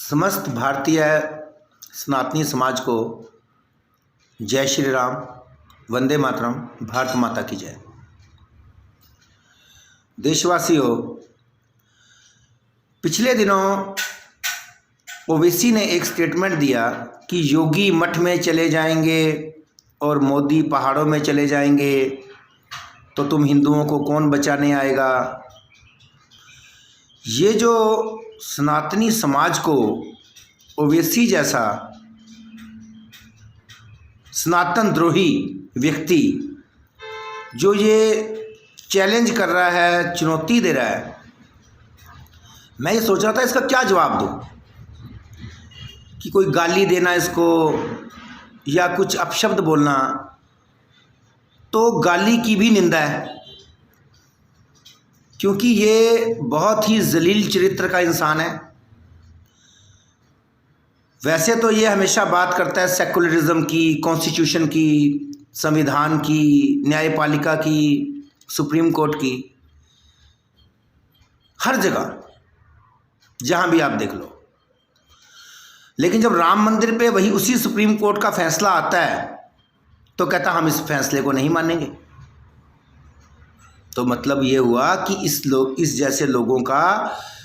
समस्त भारतीय सनातनी समाज को जय श्री राम, वंदे मातरम, भारत माता की जय। देशवासियों, पिछले दिनों ओवैसी ने एक स्टेटमेंट दिया कि योगी मठ में चले जाएंगे और मोदी पहाड़ों में चले जाएंगे तो तुम हिंदुओं को कौन बचाने आएगा। ये जो सनातनी समाज को ओवैसी जैसा सनातन द्रोही व्यक्ति जो ये चैलेंज कर रहा है, चुनौती दे रहा है, मैं ये सोच रहा था इसका क्या जवाब दूं कि कोई गाली देना इसको या कुछ अपशब्द बोलना। तो गाली की भी निंदा है क्योंकि ये बहुत ही जलील चरित्र का इंसान है। वैसे तो ये हमेशा बात करता है सेकुलरिज्म की, कॉन्स्टिट्यूशन की, संविधान की, न्यायपालिका की, सुप्रीम कोर्ट की, हर जगह जहां भी आप देख लो। लेकिन जब राम मंदिर पे वही उसी सुप्रीम कोर्ट का फैसला आता है तो कहता हम इस फैसले को नहीं मानेंगे। तो मतलब ये हुआ कि इस जैसे लोगों का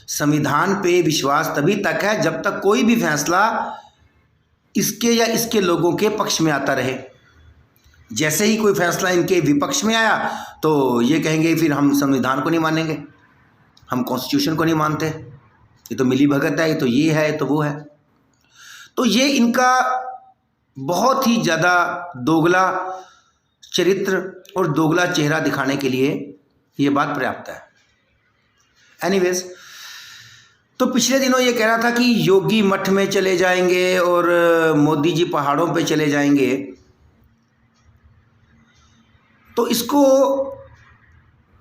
संविधान पे विश्वास तभी तक है जब तक कोई भी फैसला इसके या इसके लोगों के पक्ष में आता रहे। जैसे ही कोई फैसला इनके विपक्ष में आया तो ये कहेंगे फिर हम संविधान को नहीं मानेंगे, हम कॉन्स्टिट्यूशन को नहीं मानते, ये तो मिली भगत है, ये तो ये है, ये तो वो है। तो ये इनका बहुत ही ज़्यादा दोगला चरित्र और दोगला चेहरा दिखाने के लिए ये बात पर्याप्त है। एनीवेज, तो पिछले दिनों ये कह रहा था कि योगी मठ में चले जाएंगे और मोदी जी पहाड़ों पे चले जाएंगे। तो इसको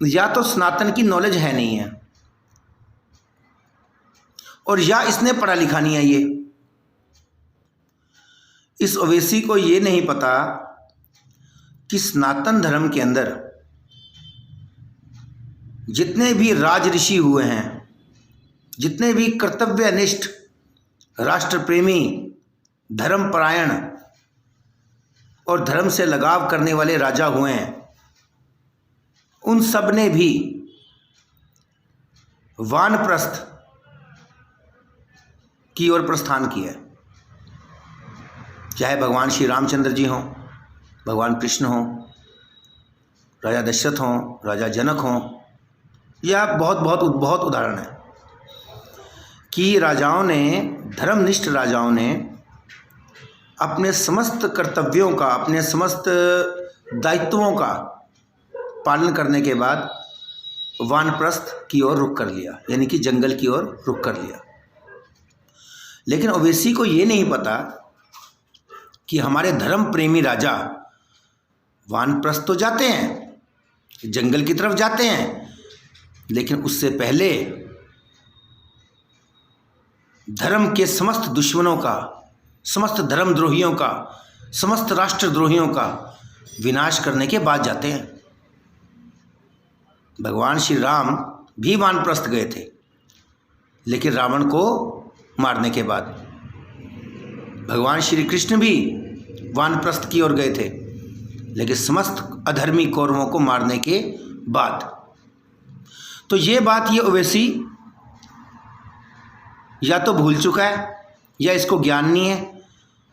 या तो सनातन की नॉलेज है नहीं है और या इसने पढ़ा लिखा नहीं है। ये इस ओवैसी को ये नहीं पता कि सनातन धर्म के अंदर जितने भी राज ऋषि हुए हैं, जितने भी कर्तव्यनिष्ठ, राष्ट्र प्रेमी, धर्मपरायण और धर्म से लगाव करने वाले राजा हुए हैं, उन सब ने भी वानप्रस्थ की ओर प्रस्थान किया। चाहे भगवान श्री रामचंद्र जी हों, भगवान कृष्ण हों, राजा दशरथ हों, राजा जनक हों, या बहुत उदाहरण है कि राजाओं ने, धर्मनिष्ठ राजाओं ने अपने समस्त कर्तव्यों का, अपने समस्त दायित्वों का पालन करने के बाद वानप्रस्थ की ओर रुख कर लिया, यानी कि जंगल की ओर रुख कर लिया। लेकिन ओवैसी को ये नहीं पता कि हमारे धर्म प्रेमी राजा वानप्रस्थ तो जाते हैं, जंगल की तरफ जाते हैं, लेकिन उससे पहले धर्म के समस्त दुश्मनों का, समस्त धर्मद्रोहियों का, समस्त राष्ट्रद्रोहियों का विनाश करने के बाद जाते हैं। भगवान श्री राम भी वानप्रस्थ गए थे, लेकिन रावण को मारने के बाद। भगवान श्री कृष्ण भी वानप्रस्थ की ओर गए थे, लेकिन समस्त अधर्मी कौरवों को मारने के बाद। तो ये बात ये ओवैसी या तो भूल चुका है, या इसको ज्ञान नहीं है,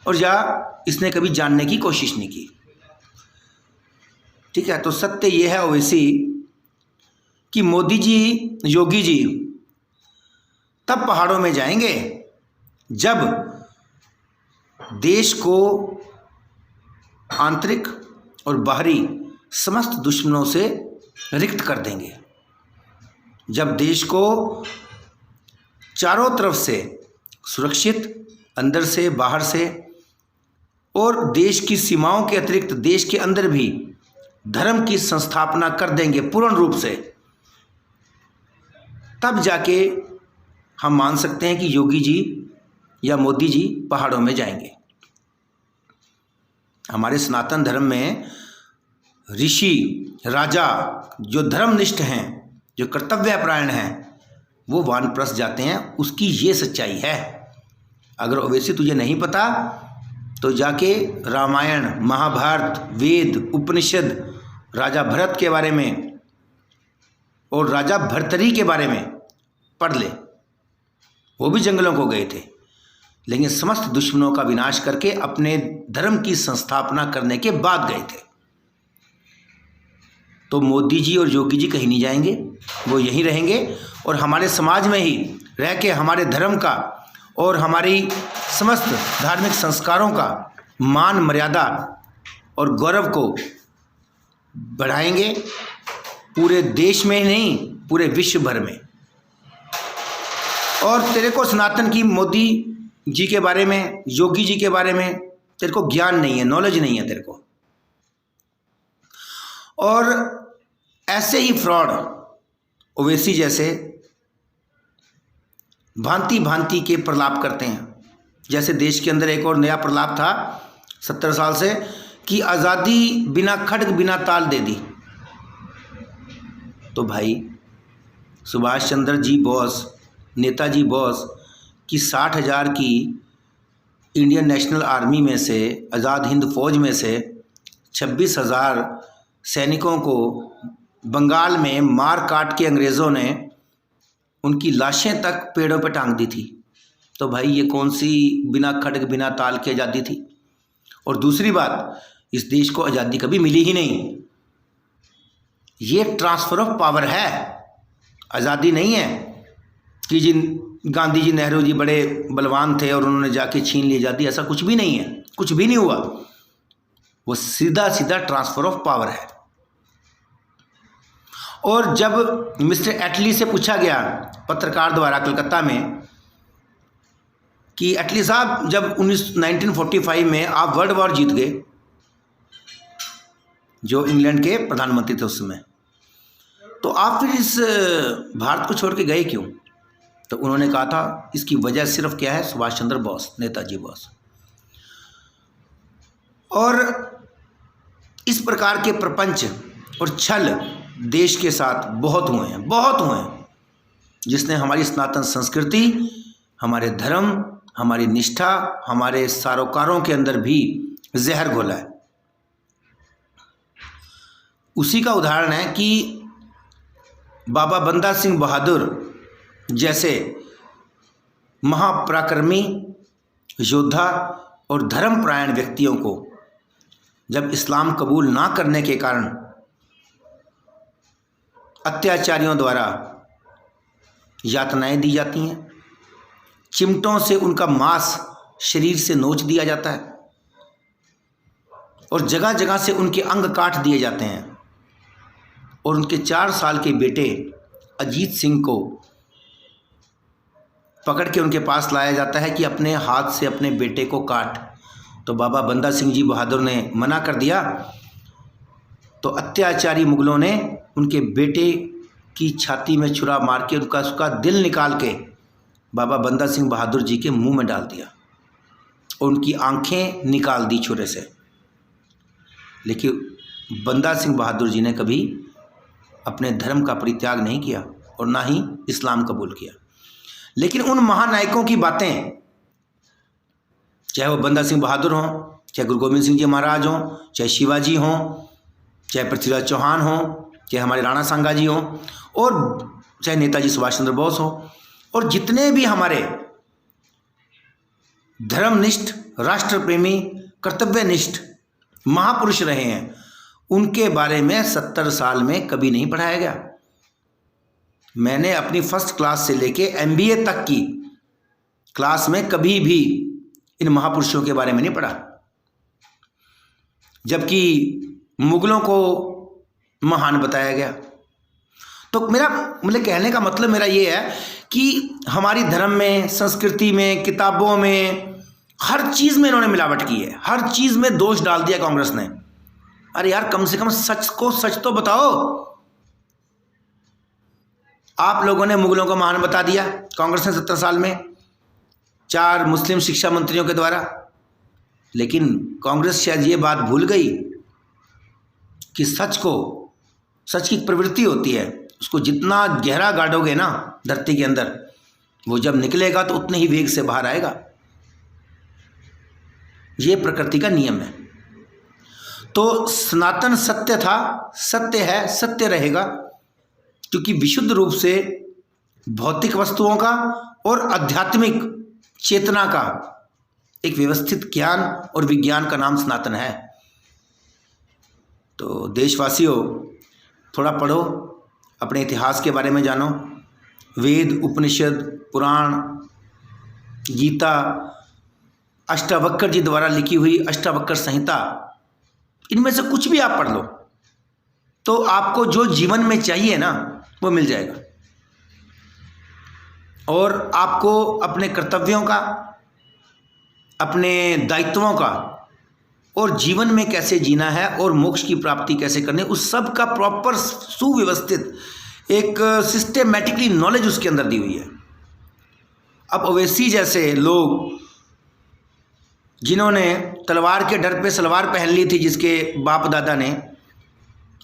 और या इसने कभी जानने की कोशिश नहीं की। ठीक है, तो सत्य ये है ओवैसी कि मोदी जी, योगी जी तब पहाड़ों में जाएंगे जब देश को आंतरिक और बाहरी समस्त दुश्मनों से रिक्त कर देंगे, जब देश को चारों तरफ से सुरक्षित, अंदर से, बाहर से, और देश की सीमाओं के अतिरिक्त देश के अंदर भी धर्म की संस्थापना कर देंगे पूर्ण रूप से। तब जाके हम मान सकते हैं कि योगी जी या मोदी जी पहाड़ों में जाएंगे। हमारे सनातन धर्म में ऋषि, राजा जो धर्मनिष्ठ हैं, जो कर्तव्यपरायण हैं, वो वानप्रस्थ जाते हैं। उसकी ये सच्चाई है। अगर ओवैसी तुझे नहीं पता तो जाके रामायण, महाभारत, वेद, उपनिषद, राजा भरत के बारे में और राजा भर्तरी के बारे में पढ़ ले। वो भी जंगलों को गए थे, लेकिन समस्त दुश्मनों का विनाश करके अपने धर्म की संस्थापना करने के बाद गए थे। तो मोदी जी और योगी जी कहीं नहीं जाएंगे, वो यहीं रहेंगे और हमारे समाज में ही रह के हमारे धर्म का और हमारी समस्त धार्मिक संस्कारों का मान, मर्यादा और गौरव को बढ़ाएंगे, पूरे देश में ही नहीं पूरे विश्व भर में। और तेरे को सनातन की मोदी जी के बारे में, योगी जी के बारे में तेरे को ज्ञान नहीं है, नॉलेज नहीं है तेरे को। और ऐसे ही फ्रॉड ओवैसी जैसे भांति भांति के प्रलाप करते हैं। जैसे देश के अंदर एक और नया प्रलाप था 70 साल से कि आज़ादी बिना खड्ग बिना ताल दे दी। तो भाई सुभाष चंद्र जी बोस, नेताजी बोस की 60,000 की इंडियन नेशनल आर्मी में से, आज़ाद हिंद फौज में से 26,000 सैनिकों को बंगाल में मार काट के अंग्रेज़ों ने उनकी लाशें तक पेड़ों पर टांग दी थी। तो भाई ये कौन सी बिना खड्ग बिना ताल की आज़ादी थी? और दूसरी बात, इस देश को आज़ादी कभी मिली ही नहीं। ये ट्रांसफ़र ऑफ पावर है, आज़ादी नहीं है कि जिन गांधी जी, नेहरू जी बड़े बलवान थे और उन्होंने जाके छीन ली आज़ादी। ऐसा कुछ भी नहीं है, कुछ भी नहीं हुआ। वो सीधा सीधा ट्रांसफ़र ऑफ पावर है। और जब मिस्टर एटली से पूछा गया पत्रकार द्वारा कलकत्ता में कि एटली साहब, जब 1945 में आप वर्ल्ड वॉर जीत गए, जो इंग्लैंड के प्रधानमंत्री थे उस समय, तो आप फिर इस भारत को छोड़ के गए क्यों? तो उन्होंने कहा था इसकी वजह सिर्फ क्या है, सुभाष चंद्र बोस, नेताजी बोस। और इस प्रकार के प्रपंच और छल देश के साथ बहुत हुए हैं, बहुत हुए हैं, जिसने हमारी सनातन संस्कृति, हमारे धर्म, हमारी निष्ठा, हमारे सरोकारों के अंदर भी जहर घोला है। उसी का उदाहरण है कि बाबा बंदा सिंह बहादुर जैसे महापराक्रमी योद्धा और धर्मपरायण व्यक्तियों को जब इस्लाम कबूल ना करने के कारण अत्याचारियों द्वारा यातनाएं दी जाती हैं, चिमटों से उनका मांस शरीर से नोच दिया जाता है और जगह जगह से उनके अंग काट दिए जाते हैं, और उनके 4 साल के बेटे अजीत सिंह को पकड़ के उनके पास लाया जाता है कि अपने हाथ से अपने बेटे को काट। तो बाबा बंदा सिंह जी बहादुर ने मना कर दिया। तो अत्याचारी मुगलों ने उनके बेटे की छाती में छुरा मार के उसका दिल निकाल के बाबा बंदा सिंह बहादुर जी के मुंह में डाल दिया और उनकी आंखें निकाल दी छुरे से। लेकिन बंदा सिंह बहादुर जी ने कभी अपने धर्म का परित्याग नहीं किया और ना ही इस्लाम कबूल किया। लेकिन उन महानायकों की बातें, चाहे वो बंदा सिंह बहादुर हों, चाहे गुरु गोविंद सिंह जी महाराज हों, चाहे शिवाजी हों, चाहे पृथ्वीराज चौहान हों, चाहे हमारे राणा सांगा जी हों, और चाहे नेताजी सुभाष चंद्र बोस हों, और जितने भी हमारे धर्मनिष्ठ, राष्ट्रप्रेमी, कर्तव्यनिष्ठ महापुरुष रहे हैं, उनके बारे में 70 साल में कभी नहीं पढ़ाया गया। मैंने अपनी फर्स्ट क्लास से लेके MBA तक की क्लास में कभी भी इन महापुरुषों के बारे में नहीं पढ़ा। जबकि मुगलों को महान बताया गया। तो मतलब कहने का मतलब मेरा ये है कि हमारी धर्म में, संस्कृति में, किताबों में, हर चीज़ में इन्होंने मिलावट की है, हर चीज़ में दोष डाल दिया कांग्रेस ने। अरे यार, कम से कम सच को सच तो बताओ। आप लोगों ने मुगलों को महान बता दिया कांग्रेस ने 70 साल में 4 मुस्लिम शिक्षा मंत्रियों के द्वारा। लेकिन कांग्रेस शायद ये बात भूल गई कि सच की प्रवृत्ति होती है, उसको जितना गहरा गाड़ोगे ना धरती के अंदर, वो जब निकलेगा तो उतने ही वेग से बाहर आएगा। ये प्रकृति का नियम है। तो सनातन सत्य था, सत्य है, सत्य रहेगा, क्योंकि विशुद्ध रूप से भौतिक वस्तुओं का और आध्यात्मिक चेतना का एक व्यवस्थित ज्ञान और विज्ञान का नाम सनातन है। तो देशवासियों, थोड़ा पढ़ो, अपने इतिहास के बारे में जानो। वेद, उपनिषद, पुराण, गीता, अष्टावक्र जी द्वारा लिखी हुई अष्टावक्र संहिता, इनमें से कुछ भी आप पढ़ लो तो आपको जो जीवन में चाहिए ना वो मिल जाएगा। और आपको अपने कर्तव्यों का, अपने दायित्वों का और जीवन में कैसे जीना है और मोक्ष की प्राप्ति कैसे करनी, उस सब का प्रॉपर सुव्यवस्थित एक सिस्टेमेटिकली नॉलेज उसके अंदर दी हुई है। अब ओवैसी जैसे लोग जिन्होंने तलवार के डर पे सलवार पहन ली थी, जिसके बाप दादा ने,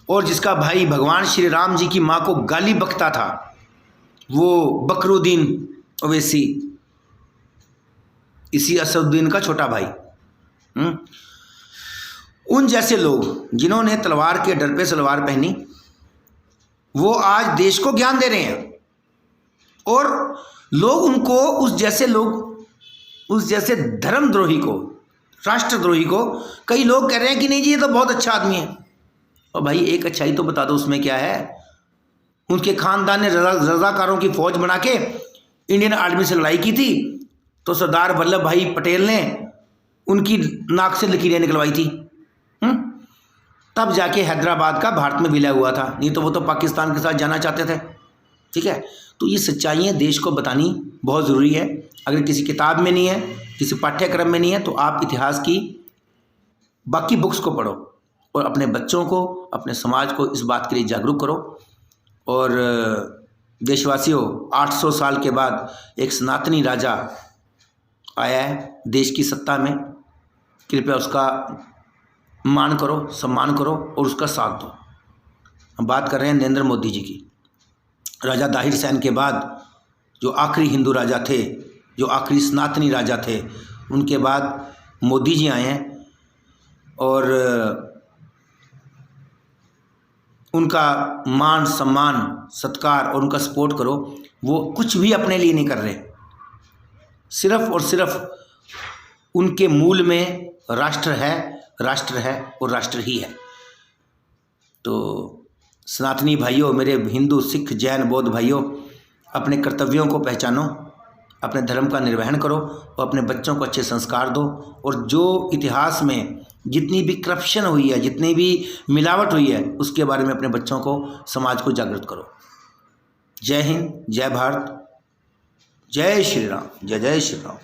और जिसका भाई भगवान श्री राम जी की माँ को गाली बकता था, वो बकरुद्दीन ओवैसी, इसी असदुद्दीन का छोटा भाई, उन जैसे लोग जिन्होंने तलवार के डर पे सलवार पहनी, वो आज देश को ज्ञान दे रहे हैं। और लोग उनको, उस जैसे धर्मद्रोही को, राष्ट्रद्रोही को, कई लोग कह रहे हैं कि नहीं जी ये तो बहुत अच्छा आदमी है। और भाई एक अच्छाई तो बता दो, उसमें क्या है? उनके खानदान ने रजाकारों की फौज बना के इंडियन आर्मी से लड़ाई की थी, तो सरदार वल्लभ भाई पटेल ने उनकी नाक से लकीरें निकलवाई थी, तब जाके हैदराबाद का भारत में विलय हुआ था, नहीं तो वो तो पाकिस्तान के साथ जाना चाहते थे। ठीक है, तो ये सच्चाइयाँ देश को बतानी बहुत ज़रूरी है। अगर किसी किताब में नहीं है, किसी पाठ्यक्रम में नहीं है, तो आप इतिहास की बाकी बुक्स को पढ़ो और अपने बच्चों को, अपने समाज को इस बात के लिए जागरूक करो। और देशवासियों, 800 साल के बाद एक सनातनी राजा आया है देश की सत्ता में, कृपया उसका मान करो, सम्मान करो और उसका साथ दो। हम बात कर रहे हैं नरेंद्र मोदी जी की। राजा दाहिर सैन के बाद जो आखिरी हिंदू राजा थे, जो आखिरी सनातनी राजा थे, उनके बाद मोदी जी आए हैं। और उनका मान, सम्मान, सत्कार और उनका सपोर्ट करो। वो कुछ भी अपने लिए नहीं कर रहे, सिर्फ और सिर्फ उनके मूल में राष्ट्र है और राष्ट्र ही है। तो सनातनी भाइयों, मेरे हिंदू, सिख, जैन, बौद्ध भाइयों, अपने कर्तव्यों को पहचानो, अपने धर्म का निर्वहन करो और अपने बच्चों को अच्छे संस्कार दो। और जो इतिहास में जितनी भी करप्शन हुई है, जितनी भी मिलावट हुई है, उसके बारे में अपने बच्चों को, समाज को जागृत करो। जय हिंद, जय भारत, जय श्री राम, जय जय श्री राम।